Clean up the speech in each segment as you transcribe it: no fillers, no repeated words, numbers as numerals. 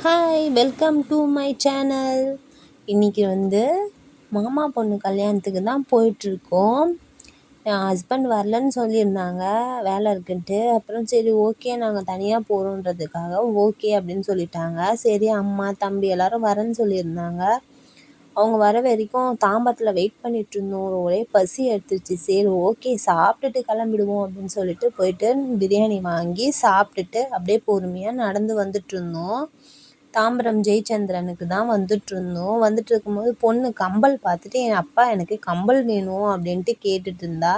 Hi welcome to my channel. இன்றைக்கி மாமா பொண்ணு கல்யாணத்துக்கு தான் போயிட்டுருக்கோம். என் ஹஸ்பண்ட் வரலன்னு சொல்லியிருந்தாங்க, வேலை இருக்குன்ட்டு. அப்புறம் சரி ஓகே நாங்கள் தனியாக போகிறோன்றதுக்காக ஓகே அப்படின்னு சொல்லிட்டாங்க. சரி அம்மா தம்பி எல்லோரும் வரேன்னு சொல்லியிருந்தாங்க. அவங்க வர வரைக்கும் தாம்பரத்தில் வெயிட் பண்ணிகிட்ருந்தோம். ஒரே பசி எடுத்துருச்சு. சரி ஓகே சாப்பிட்டுட்டு கிளம்பிடுவோம் அப்படின்னு சொல்லிட்டு போயிட்டு பிரியாணி வாங்கி சாப்பிட்டுட்டு அப்படியே பொறுமையாக நடந்து வந்துட்டுருந்தோம். தாம்பரம் ஜெயச்சந்திரனுக்கு தான் வந்துட்டுருந்தோம். வந்துட்டு இருக்கும்போது பொண்ணு கம்பல் பார்த்துட்டு என் அப்பா எனக்கு கம்பல் வேணும் அப்படின்ட்டு கேட்டுட்டு இருந்தா.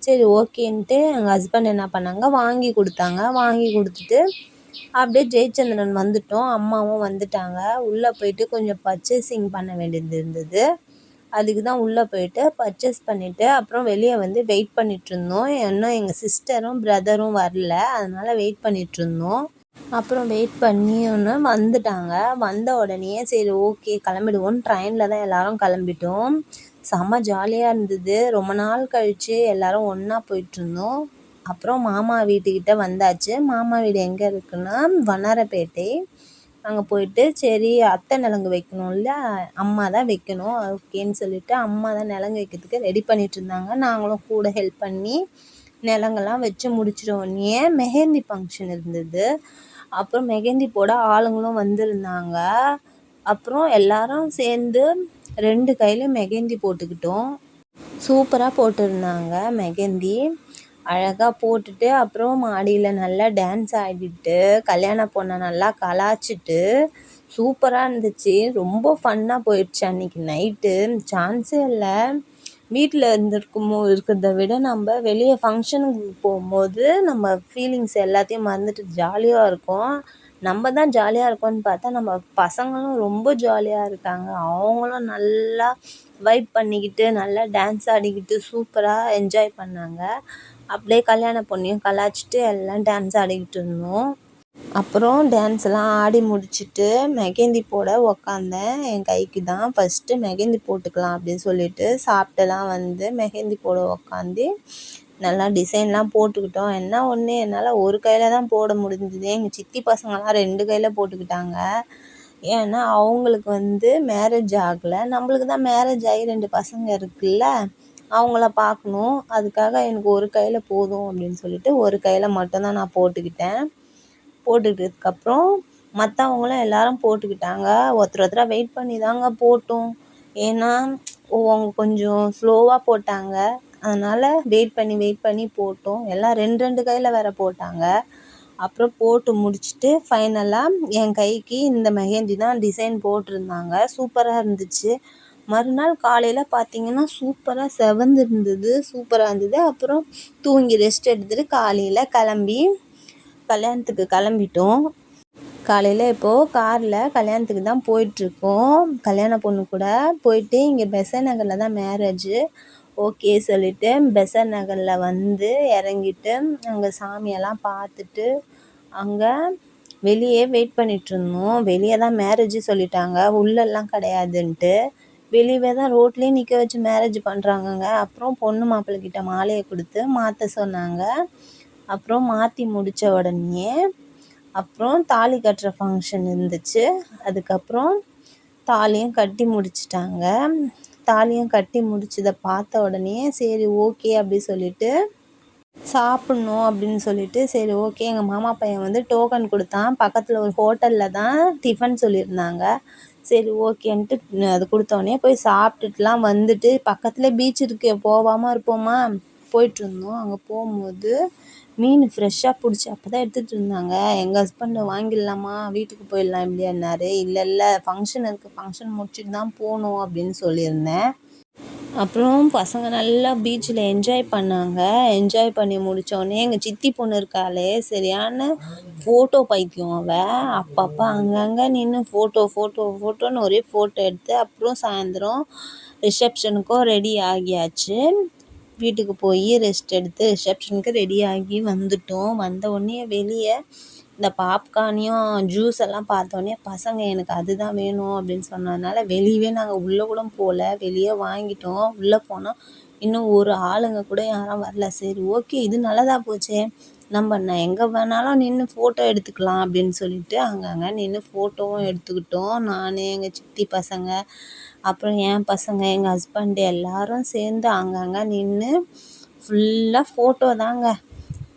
சரி ஓகேன்ட்டு எங்கள் ஹஸ்பண்ட் என்ன பண்ணாங்க, வாங்கி கொடுத்தாங்க. வாங்கி கொடுத்துட்டு அப்படியே ஜெயச்சந்திரன் வந்துட்டோம். அம்மாவும் வந்துட்டாங்க. உள்ளே போயிட்டு கொஞ்சம் பர்ச்சேசிங் பண்ண வேண்டியது இருந்தது. அதுக்கு தான் உள்ளே போயிட்டு பர்ச்சேஸ் பண்ணிவிட்டு அப்புறம் வெளியே வெயிட் பண்ணிகிட்ருந்தோம். இன்னும் எங்கள் சிஸ்டரும் பிரதரும் வரல, அதனால் வெயிட் பண்ணிகிட்ருந்தோம். அப்புறம் வெயிட் பண்ணி வந்துட்டாங்க. வந்த உடனே சரி ஓகே கிளம்பிடுவோம். ட்ரெயினில் தான் எல்லோரும் கிளம்பிட்டோம். செம்ம ஜாலியாக இருந்தது. ரொம்ப நாள் கழித்து எல்லோரும் ஒன்றா போயிட்டுருந்தோம். அப்புறம் மாமா வீட்டுக்கிட்ட வந்தாச்சு. மாமா வீடு எங்கே இருக்குன்னா வண்ணாரப்பேட்டை. அங்கே போயிட்டு சரி அத்தை நலங்கு வைக்கணும்ல, அம்மா தான் வைக்கணும் ஓகேன்னு சொல்லிவிட்டு அம்மா தான் நலங்கு வைக்கிறதுக்கு ரெடி பண்ணிகிட்டு இருந்தாங்க. நாங்களும் கூட ஹெல்ப் பண்ணி நலங்கெல்லாம் வச்சு முடிச்சிட்டோன்னே மெஹந்தி ஃபங்க்ஷன் இருந்தது. அப்புறம் மெஹந்தி போட ஆளுங்களும் வந்திருந்தாங்க. அப்புறம் எல்லாரும் சேர்ந்து 2 கையிலையும் மெஹந்தி போட்டுக்கிட்டோம். சூப்பராக போட்டிருந்தாங்க மெஹந்தி. அழகாக போட்டுட்டு அப்புறம் மாடியில் நல்லா டான்ஸ் ஆடிட்டு கல்யாண பொண்ணை நல்லா கலாய்ச்சிட்டு சூப்பராக இருந்துச்சு. ரொம்ப ஃபன்னாக போயிடுச்சு அன்றைக்கி நைட்டு. சான்ஸே இல்லை. வீட்டில் இருக்கிறத விட நம்ம வெளியே ஃபங்க்ஷனுக்கு போகும்போது நம்ம ஃபீலிங்ஸ் எல்லாத்தையும் மறந்துட்டு ஜாலியாக இருக்கும். நம்ம தான் ஜாலியாக இருக்கோம்னு பார்த்தா நம்ம பசங்களும் ரொம்ப ஜாலியாக இருக்காங்க. அவங்களும் நல்லா வைப் பண்ணிக்கிட்டு நல்லா டான்ஸ் ஆடிக்கிட்டு சூப்பராக என்ஜாய் பண்ணாங்க. அப்படியே கல்யாண பொண்ணையும் கலாய்ச்சிட்டு எல்லாம் டான்ஸ் ஆடிக்கிட்டு இருந்தோம். அப்புறம் டான்ஸ்லாம் ஆடி முடிச்சுட்டு மெஹந்தி போட உக்காந்தேன். என் கைக்கு தான் ஃபஸ்ட்டு மெஹந்தி போட்டுக்கலாம் அப்படின்னு சொல்லிட்டு சாப்பிட்டெல்லாம் மெஹந்தி போட உக்காந்து நல்லா டிசைன்லாம் போட்டுக்கிட்டோம். என்ன ஒன்று என்னால் ஒரு கையில் தான் போட முடிஞ்சுது. எங்கள் சித்தி பசங்கள்லாம் 2 கையில் போட்டுக்கிட்டாங்க. ஏன்னா அவங்களுக்கு மேரேஜ் ஆகலை. நம்மளுக்கு தான் மேரேஜ் ஆகி 2 பசங்க இருக்குல்ல, அவங்கள பார்க்கணும். அதுக்காக எனக்கு ஒரு கையில் போதும் அப்படின்னு சொல்லிட்டு ஒரு கையில் மட்டும்தான் நான் போட்டுக்கிட்டேன். போட்டுக்கிட்டதுக்கப்புறம் மற்றவங்களும் எல்லோரும் போட்டுக்கிட்டாங்க. ஒருத்தராக வெயிட் பண்ணி தாங்க போட்டோம். ஏன்னா அவங்க கொஞ்சம் ஸ்லோவாக போட்டாங்க. அதனால் வெயிட் பண்ணி போட்டோம். எல்லாம் 2 கையில் வேறு போட்டாங்க. அப்புறம் போட்டு முடிச்சுட்டு ஃபைனலாக என் கைக்கு இந்த மெஹந்தி தான் டிசைன் போட்டிருந்தாங்க. சூப்பராக இருந்துச்சு. மறுநாள் காலையில் பார்த்திங்கன்னா சூப்பராக செவந்திருந்தது. சூப்பராக இருந்தது. அப்புறம் தூங்கி ரெஸ்ட் எடுத்துகிட்டு காலையில் கல்யாணத்துக்கு கிளம்பிட்டோம். காலையில் இப்போது காரில் கல்யாணத்துக்கு தான் போயிட்டுருக்கோம். கல்யாண பொண்ணு கூட போயிட்டு இங்கே பெசன்ட் நகரில் தான் மேரேஜு. ஓகே சொல்லிவிட்டு பெசன்ட் நகரில் இறங்கிட்டு அங்கே சாமியெல்லாம் பார்த்துட்டு அங்கே வெளியே வெயிட் பண்ணிகிட்ருந்தோம். வெளியே தான் மேரேஜு சொல்லிட்டாங்க, உள்ளெல்லாம் கிடையாதுன்ட்டு. வெளியே தான் ரோட்லேயே நிற்க வச்சு மேரேஜ் பண்ணுறாங்கங்க. அப்புறம் பொண்ணு மாப்பிள்ளைக்கிட்ட மாலையை கொடுத்து மாற்ற சொன்னாங்க. அப்புறம் மாற்றி முடித்த உடனே அப்புறம் தாலி கட்டுற ஃபங்க்ஷன் இருந்துச்சு. அதுக்கப்புறம் தாலியும் கட்டி முடிச்சிட்டாங்க. தாலியும் கட்டி முடிச்சதை பார்த்த உடனே சரி ஓகே அப்படி சொல்லிட்டு சாப்பிட்ணும் அப்படின்னு சொல்லிட்டு சரி ஓகே எங்கள் மாமா பையன் டோக்கன் கொடுத்தான். பக்கத்தில் ஒரு ஹோட்டலில் தான் டிஃபன் சொல்லியிருந்தாங்க. சரி ஓகேன்ட்டு அது கொடுத்தோடனே போய் சாப்பிட்டுட்டுலாம் வந்துட்டு பக்கத்தில் பீச் இருக்கு, போகாமல் இருப்போமா, போயிட்டுருந்தோம். அங்கே போகும்போது மீன் ஃப்ரெஷ்ஷாக பிடிச்சி அப்போ தான் எடுத்துகிட்டு இருந்தாங்க. எங்கள் ஹஸ்பண்டு வாங்கிடலாமா, வீட்டுக்கு போயிடலாம் இப்படின்னாரு. இல்லை ஃபங்க்ஷன் இருக்குது, ஃபங்க்ஷன் முடிச்சுட்டு தான் போகணும் அப்படின்னு சொல்லியிருந்தேன். அப்புறம் பசங்க நல்லா பீச்சில் என்ஜாய் பண்ணாங்க. என்ஜாய் பண்ணி முடித்தோடனே எங்கள் சித்தி பொண்ணு இருக்காளே சரியான ஃபோட்டோ பைத்தியம் அவள். அப்பப்போ அங்கங்கே நின்று ஃபோட்டோன்னு ஒரே ஃபோட்டோ எடுத்து அப்புறம் சாயந்தரம் ரிசப்ஷனுக்கும் ரெடி ஆகியாச்சு. வீட்டுக்கு போய் ரெஸ்ட் எடுத்து ரிசப்ஷனுக்கு ரெடி ஆகி வந்துட்டோம். வந்த உடனே வெளியே இந்த பாப்கார்னையும் ஜூஸ் எல்லாம் பார்த்தோன்னே பசங்க எனக்கு அதுதான் வேணும் அப்படின்னு சொன்னதுனால வெளியவே நாங்கள் உள்ளே கூட போகல, வெளியே வாங்கிட்டோம். உள்ளே போனால் இன்னும் ஒரு ஆளுங்க கூட யாரும் வரல. சரி ஓகே இது நல்லதாக போச்சே, நம்ம எங்கே வேணாலும் நின்று ஃபோட்டோ எடுத்துக்கலாம் அப்படின்னு சொல்லிட்டு அங்கங்கே நின்று ஃபோட்டோவும் எடுத்துக்கிட்டோம். நான், எங்கள் சித்தி பசங்க, அப்புறம் என் பசங்க, எங்கள் ஹஸ்பண்டு எல்லோரும் சேர்ந்து அங்கங்கே நின்று ஃபுல்லாக ஃபோட்டோ தாங்க.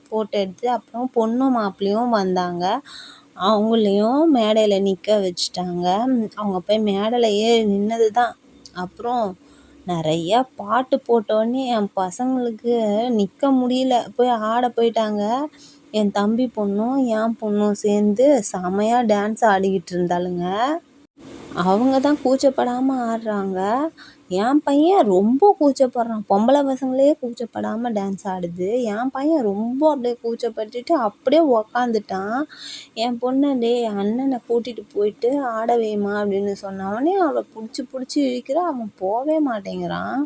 ஃபோட்டோ எடுத்து அப்புறம் பொண்ணும் மாப்பிள்ளையும் வந்தாங்க. அவங்களையும் மேடையில் நிற்க வச்சுட்டாங்க. அவங்க போய் மேடையில் ஏறி நின்னது தான். அப்புறம் நிறையா பாட்டு போட்டோடனே என் பசங்களுக்கு நிற்க முடியல, போய் ஆட போயிட்டாங்க. என் தம்பி பொண்ணும் என் பொண்ணும் சேர்ந்து செமையாக டான்ஸ் ஆடிக்கிட்டு இருந்தாளுங்க. அவங்க தான் கூச்சப்படாமல் ஆடுறாங்க. என் பையன் ரொம்ப கூச்சப்படுறான். பொம்பளை பசங்களே கூச்சப்படாமல் டான்ஸ் ஆடுது. என் பையன் ரொம்ப அப்படியே கூச்சப்பட்டுட்டு அப்படியே உக்காந்துட்டான். என் பொண்ணு டேய் அண்ணனை கூட்டிகிட்டு போயிட்டு ஆட வைம்மா அப்படின்னு சொன்னவொடனே அவளை பிடிச்சி இழுக்கிறா. அவன் போகவே மாட்டேங்கிறான்.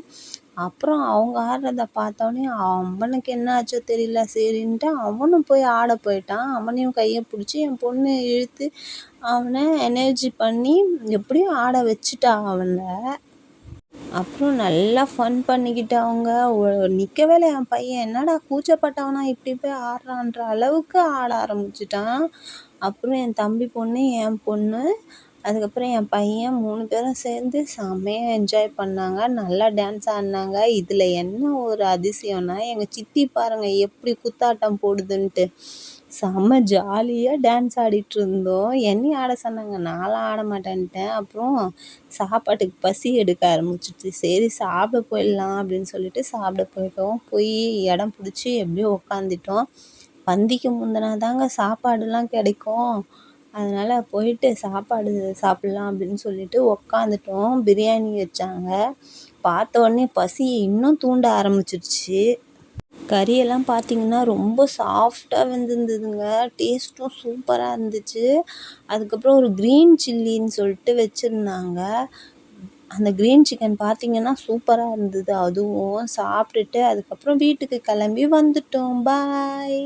அப்புறம் அவங்க ஆடுறத பார்த்தோன்னே அவனுக்கு என்ன ஆச்சோ தெரியல, சரின்ட்டு அவனும் போய் ஆட போயிட்டான். அவனையும் கையை பிடிச்சி என் பொண்ணு இழுத்து அவனை எனர்ஜி பண்ணி எப்படியும் ஆட வச்சுட்டா அவனை. அப்புறம் நல்லா ஃபன் பண்ணிக்கிட்டு அவங்க நிற்கவே இல்லை. என் பையன் என்னடா கூச்சப்பட்டவனா இப்படி போய் ஆடுறான்ற அளவுக்கு ஆட ஆரம்பிச்சிட்டான். அப்புறம் என் தம்பி பொண்ணு, என் பொண்ணு, அதுக்கப்புறம் என் பையன் 3 பேரும் சேர்ந்து செம்மையாக என்ஜாய் பண்ணாங்க. நல்லா டான்ஸ் ஆடினாங்க. இதில் என்ன ஒரு அதிசயம்னா எங்கள் சித்தி பாருங்கள் எப்படி குத்தாட்டம் போடுதுன்ட்டு. செம்ம ஜாலியாக டான்ஸ் ஆடிட்டுருந்தோம். என்னையும் ஆட சொன்னாங்க. நான்லாம் ஆட மாட்டேன்ட்டேன். அப்புறம் சாப்பாட்டுக்கு பசி எடுக்க ஆரம்பிச்சிடுச்சு. சரி சாப்பிட போயிடலாம் அப்படின்னு சொல்லிட்டு சாப்பிட போயிட்டோம். போய் இடம் பிடிச்சி எப்படியோ உக்காந்துட்டோம். பந்திக்கு முந்தினா தாங்க சாப்பாடுலாம் கிடைக்கும். அதனால் போயிட்டு சாப்பாடு சாப்பிட்லாம் அப்படின்னு சொல்லிட்டு உக்காந்துட்டோம். பிரியாணி வச்சாங்க. பார்த்த உடனே பசி இன்னும் தூண்ட ஆரம்பிச்சிடுச்சு. கறியெல்லாம் பார்த்திங்கன்னா ரொம்ப சாஃப்டாக வெந்திருந்ததுங்க. டேஸ்ட்டும் சூப்பராக இருந்துச்சு. அதுக்கப்புறம் ஒரு க்ரீன் சில்லின்னு சொல்லிட்டு வச்சுருந்தாங்க. அந்த க்ரீன் சிக்கன் பார்த்திங்கன்னா சூப்பராக இருந்தது. அதுவும் சாப்பிட்டுட்டு அதுக்கப்புறம் வீட்டுக்கு கிளம்பி வந்துட்டோம். பாய்.